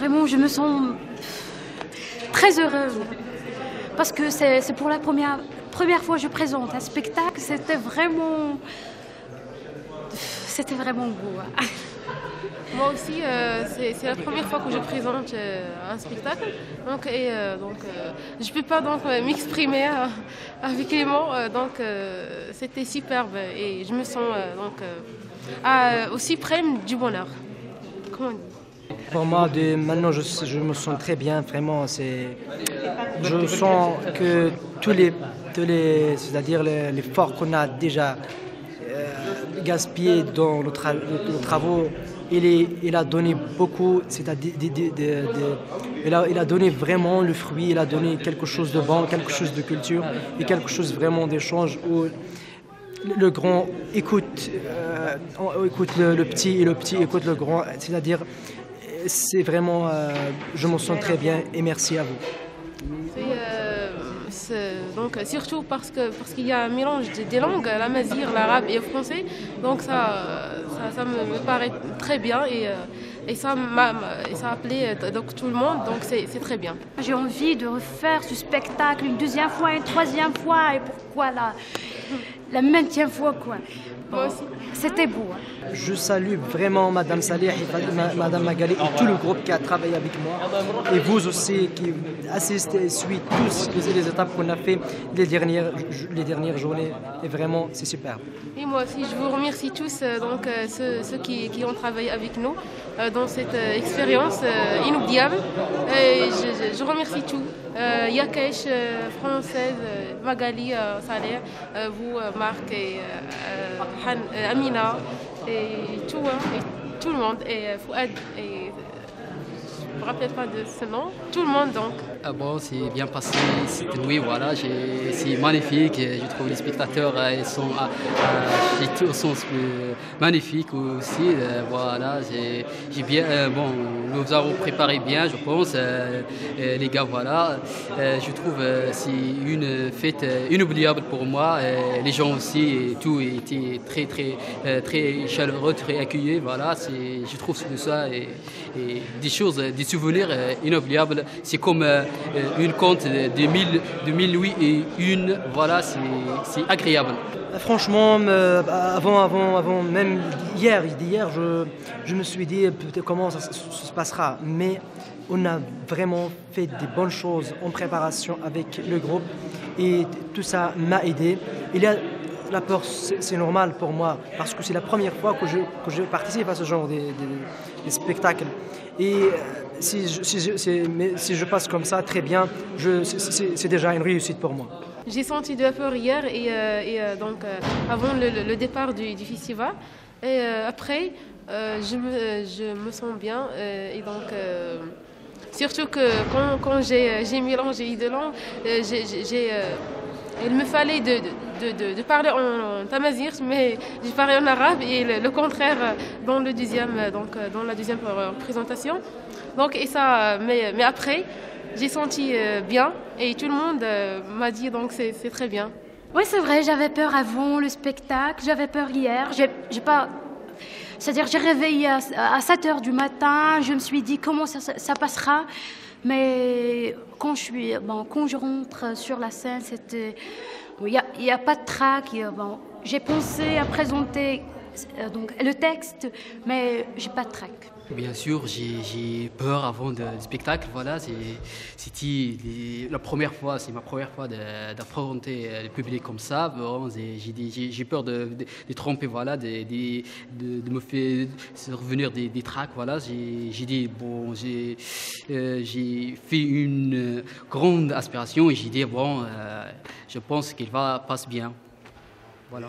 vraiment, je me sens très heureuse parce que c'est pour la première fois que je présente un spectacle. C'était vraiment beau. Moi aussi, c'est la première fois que je présente un spectacle, donc je peux pas donc m'exprimer avec les mots, c'était superbe et je me sens aussi près du bonheur. Comment on dit? Pour moi, maintenant, je me sens très bien, vraiment. Je sens que c'est-à-dire l'effort qu'on a déjà gaspillé dans nos travaux, il a donné beaucoup, c'est-à-dire il a donné vraiment le fruit, il a donné quelque chose de bon, quelque chose de culture et quelque chose vraiment d'échange où le grand écoute le petit et le petit écoute le grand, c'est-à-dire c'est vraiment, je me sens très bien et merci à vous. Donc surtout parce qu'il y a un mélange des langues, l'amazigh, l'arabe et le français, donc ça me paraît très bien et ça a appelé donc tout le monde, donc c'est très bien. J'ai envie de refaire ce spectacle une deuxième fois, une troisième fois et pourquoi la maintième fois quoi. Moi aussi. C'était beau. Je salue vraiment Madame Saleh et Madame Magali et tout le groupe qui a travaillé avec moi. Et vous aussi qui assistez et suivez tous les étapes qu'on a fait les dernières journées. Et vraiment, c'est super. Et moi aussi, je vous remercie tous, ceux qui ont travaillé avec nous dans cette expérience inoubliable. Et je remercie tous. Yakesh, Française, Magali, Saleh, vous, Marc et Amina, et tout le monde, et Fouad, et je ne me rappelle pas de ce nom, tout le monde donc. Ah bon, c'est bien passé cette nuit, voilà, c'est magnifique, je trouve les spectateurs ils sont magnifiques aussi, voilà, j'ai bien, nous avons préparé bien, je pense, les gars, voilà, je trouve c'est une fête inoubliable pour moi, les gens aussi, et tout étaient très chaleureux, très accueillis, voilà, je trouve ça et des choses, des souvenirs inoubliables, c'est comme une conte de 1001, voilà, c'est agréable. Franchement, avant même hier, je me suis dit peut-être comment ça se passera, mais on a vraiment fait des bonnes choses en préparation avec le groupe et tout ça m'a aidé. Il y a la peur, c'est normal pour moi parce que c'est la première fois que je participe à ce genre de spectacle. Et si je passe comme ça, très bien, c'est déjà une réussite pour moi. J'ai senti de la peur hier avant le départ du festival. Et après, je me sens bien. Et donc, surtout que quand j'ai mélangé les deux langues, il me fallait de parler en tamazight, mais j'ai parlé en arabe et le contraire dans la deuxième présentation. Donc, mais après, j'ai senti bien et tout le monde m'a dit donc c'est très bien. Oui, c'est vrai, j'avais peur avant le spectacle, j'avais peur hier. C'est-à-dire, j'ai réveillé à 7 h du matin, je me suis dit comment ça passera. Mais quand je rentre sur la scène, il n'y a pas de trac. J'ai pensé à présenter le texte, mais j'ai pas de trac. Bien sûr, j'ai peur avant le spectacle. Voilà, c'était la première fois, c'est ma première fois d'affronter le public comme ça. Bon, j'ai peur de tromper, voilà, de me faire revenir des tracs. Voilà, j'ai dit bon, j'ai fait une grande aspiration et j'ai dit bon, je pense qu'il va passer bien. Voilà.